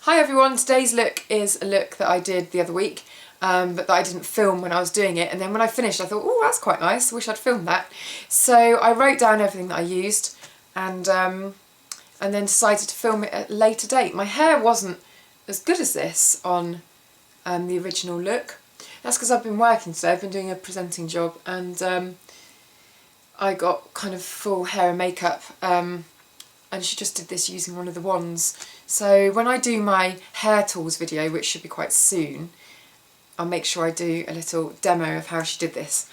Hi everyone, today's look is a look that I did the other week, but that I didn't film when I was doing it, and then when I finished I thought, oh, that's quite nice, I wish I'd filmed that. So I wrote down everything that I used and then decided to film it at a later date. My hair wasn't as good as this on the original look. That's because I've been working today, I've been doing a presenting job, and I got kind of full hair and makeup, and she just did this using one of the wands. So when I do my hair tools video, which should be quite soon, I'll make sure I do a little demo of how she did this.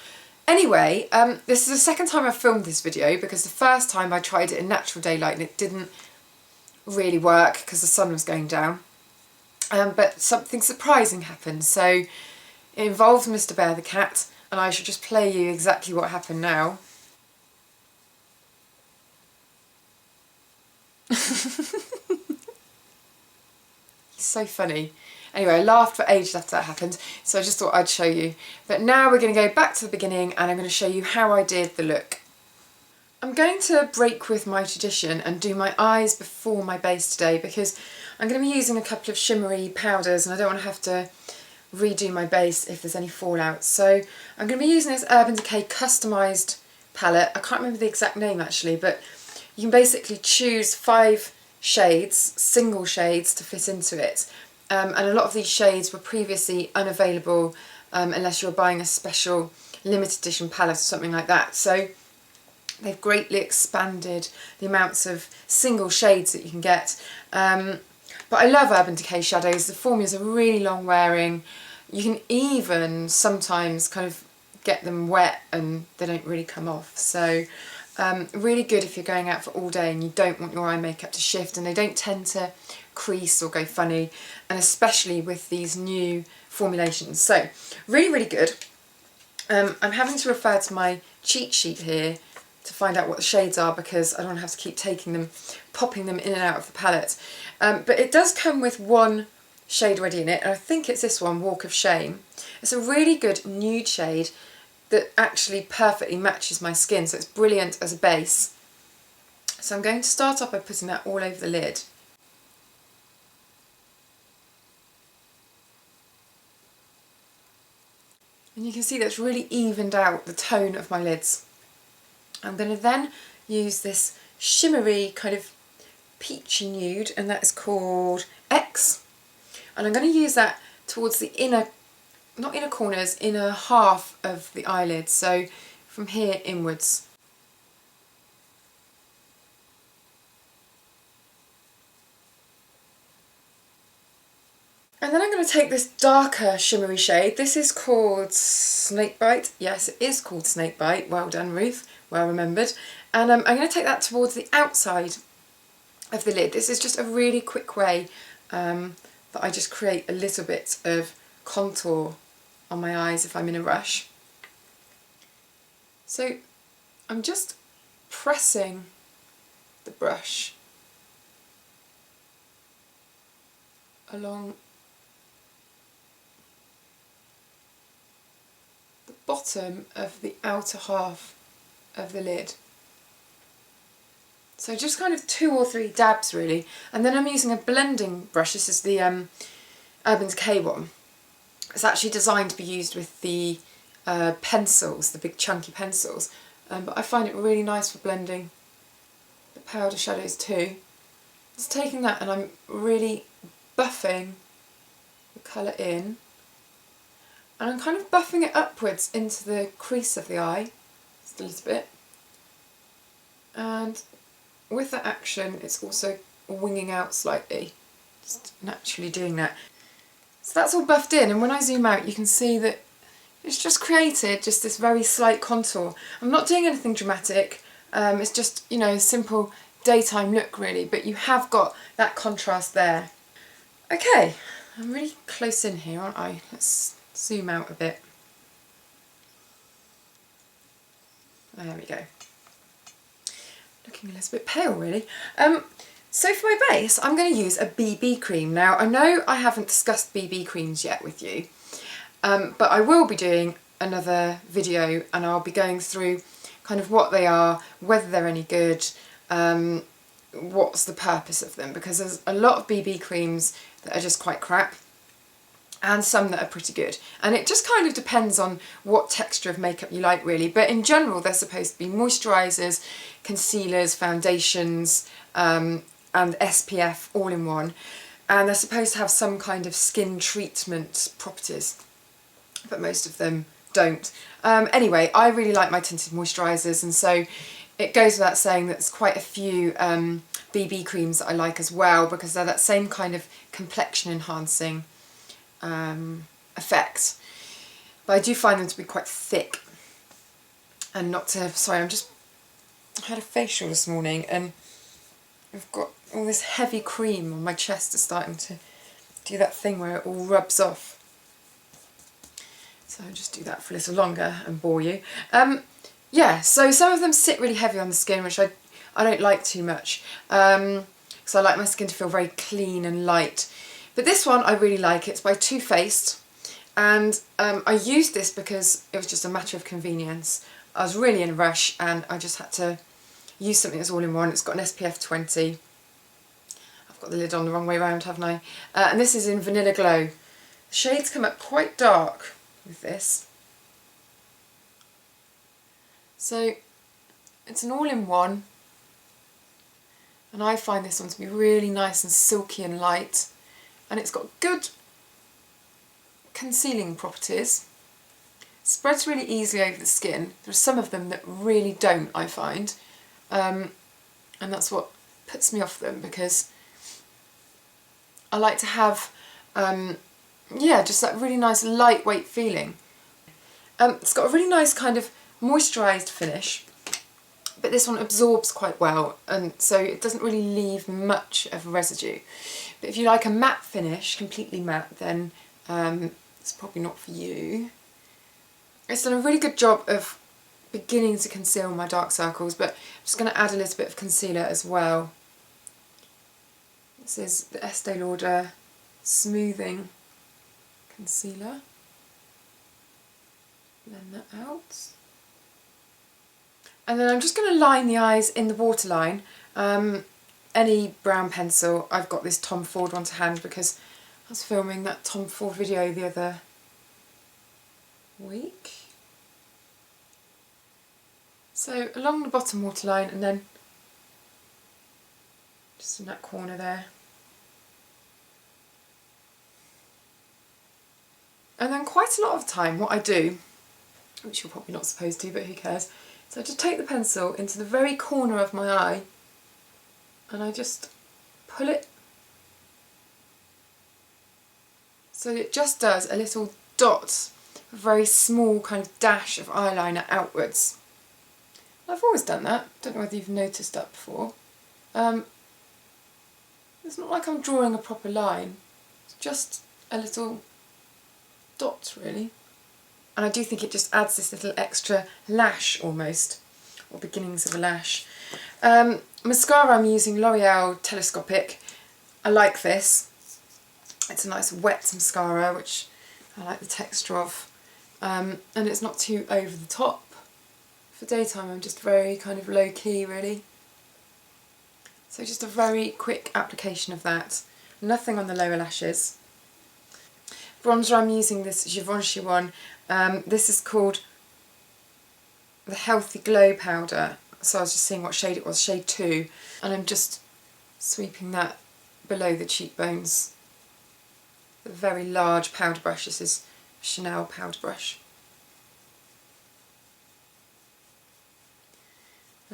Anyway, this is the second time I've filmed this video because the first time I tried it in natural daylight and it didn't really work because the sun was going down. But something surprising happened, so it involved Mr. Bear the cat, and I should just play you exactly what happened now. He's so funny. Anyway, I laughed for ages after that happened, so I just thought I'd show you. But now we're going to go back to the beginning and I'm going to show you how I did the look. I'm going to break with my tradition and do my eyes before my base today because I'm going to be using a couple of shimmery powders and I don't want to have to redo my base if there's any fallout. So I'm going to be using this Urban Decay customised palette. I can't remember the exact name actually, but you can basically choose 5 shades, single shades, to fit into it. And a lot of these shades were previously unavailable unless you were buying a special limited edition palette or something like that. So they've greatly expanded the amounts of single shades that you can get. But I love Urban Decay shadows. The formulas are really long wearing. You can even sometimes kind of get them wet and they don't really come off. So really good if you're going out for all day and you don't want your eye makeup to shift, and they don't tend to crease or go funny, and especially with these new formulations. So really good. I'm having to refer to my cheat sheet here to find out what the shades are because I don't have to keep taking them, popping them in and out of the palette. But it does come with one shade already in it, and I think it's this one, Walk of Shame. It's a really good nude shade that actually perfectly matches my skin, so it's brilliant as a base. So I'm going to start off by putting that all over the lid. And you can see that's really evened out the tone of my lids. I'm going to then use this shimmery kind of peachy nude, and that is called X. And I'm going to use that towards the inner, not inner corners, inner half of the eyelid, so from here inwards. And then I'm going to take this darker shimmery shade. This is called Snakebite. Yes, it is called Snakebite. Well done, Ruth. Well remembered. And I'm going to take that towards the outside of the lid. This is just a really quick way that I just create a little bit of contour on my eyes if I'm in a rush. So I'm just pressing the brush along the bottom of the outer half of the lid. So just kind of 2 or 3 dabs really, and then I'm using a blending brush. This is the Urban Decay one. It's actually designed to be used with the pencils, the big chunky pencils, but I find it really nice for blending the powder shadows too. Just taking that and I'm really buffing the colour in, and I'm kind of buffing it upwards into the crease of the eye, just a little bit, and with that action it's also winging out slightly, just naturally doing that. So that's all buffed in, and when I zoom out you can see that it's just created just this very slight contour. I'm not doing anything dramatic, it's just, you know, a simple daytime look really, but you have got that contrast there. Okay, I'm really close in here, aren't I? Let's zoom out a bit. There we go. Looking a little bit pale really. So for my base I'm going to use a BB cream. Now I know I haven't discussed BB creams yet with you, but I will be doing another video and I'll be going through kind of what they are, whether they're any good, what's the purpose of them, because there's a lot of BB creams that are just quite crap and some that are pretty good, and it just kind of depends on what texture of makeup you like really. But in general they're supposed to be moisturisers, concealers, foundations and SPF all in one, and they're supposed to have some kind of skin treatment properties, but most of them don't. Anyway, I really like my tinted moisturisers, and so it goes without saying that there's quite a few BB creams that I like as well, because they're that same kind of complexion enhancing effect. But I do find them to be quite thick and not to, sorry, I had a facial this morning and I've got all this heavy cream on my chest is starting to do that thing where it all rubs off. So I'll just do that for a little longer and bore you. Yeah, so some of them sit really heavy on the skin, which I don't like too much, because I like my skin to feel very clean and light. But this one I really like. It's by Too Faced, and I used this because it was just a matter of convenience. I was really in a rush and I just had to use something that's all in one. It's got an SPF 20. I've got the lid on the wrong way around, haven't I? And this is in Vanilla Glow. The shades come up quite dark with this. So it's an all-in-one, and I find this one to be really nice and silky and light, and it's got good concealing properties. Spreads really easily over the skin. There are some of them that really don't, I find, and that's what puts me off them, because I like to have yeah, just that really nice lightweight feeling. It's got a really nice kind of moisturised finish, but this one absorbs quite well, and so it doesn't really leave much of a residue. But if you like a matte finish, completely matte, then it's probably not for you. It's done a really good job of beginning to conceal my dark circles, but I'm just going to add a little bit of concealer as well. This is the Estee Lauder Smoothing Concealer. Blend that out. And then I'm just going to line the eyes in the waterline. Any brown pencil. I've got this Tom Ford one to hand because I was filming that Tom Ford video the other week. So along the bottom waterline, and then just in that corner there. And then quite a lot of the time what I do, which you're probably not supposed to, but who cares, so I just take the pencil into the very corner of my eye and I just pull it so it just does a little dot, a very small kind of dash of eyeliner outwards. I've always done that, don't know whether you've noticed that before. It's not like I'm drawing a proper line, it's just a little dot really. And I do think it just adds this little extra lash almost, or beginnings of a lash. Mascara I'm using L'Oreal Telescopic. I like this. It's a nice wet mascara, which I like the texture of. And it's not too over the top. For daytime I'm just very kind of low key really. So just a very quick application of that. Nothing on the lower lashes. Bronzer I'm using this Givenchy one. This is called the Healthy Glow Powder. So I was just seeing what shade it was, shade 2. And I'm just sweeping that below the cheekbones. A very large powder brush. This is a Chanel powder brush.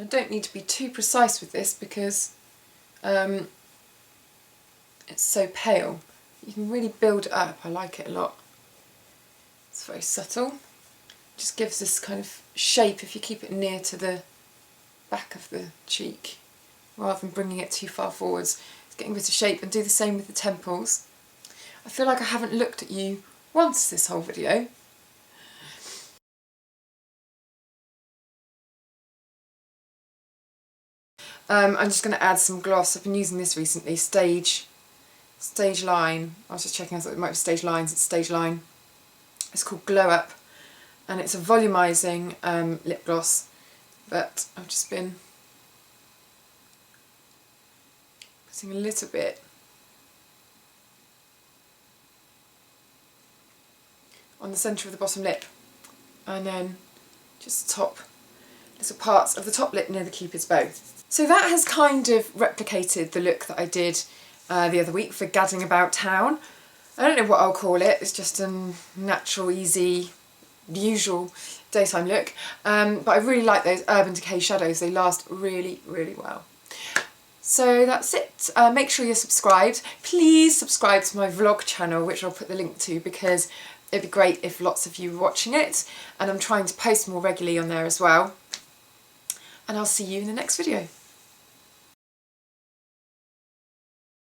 I don't need to be too precise with this because it's so pale. You can really build it up. I like it a lot. It's very subtle. Just gives this kind of shape if you keep it near to the back of the cheek rather than bringing it too far forwards. It's getting a bit of shape, and do the same with the temples. I feel like I haven't looked at you once this whole video. I'm just going to add some gloss. I've been using this recently, Stage Line. I was just checking, I thought it might be Stage Lines, it's Stage Line. It's called Glow Up, and it's a volumizing lip gloss, but I've just been Putting a little bit on the centre of the bottom lip, and then just top little parts of the top lip near the Cupid's bow. So that has kind of replicated the look that I did the other week for gadding about town. I don't know what I'll call it, it's just a natural, easy, usual daytime look, but I really like those Urban Decay shadows, they last really, really well. So that's it. Make sure you're subscribed. Please subscribe to my vlog channel, which I'll put the link to, because it'd be great if lots of you were watching it, and I'm trying to post more regularly on there as well. And I'll see you in the next video.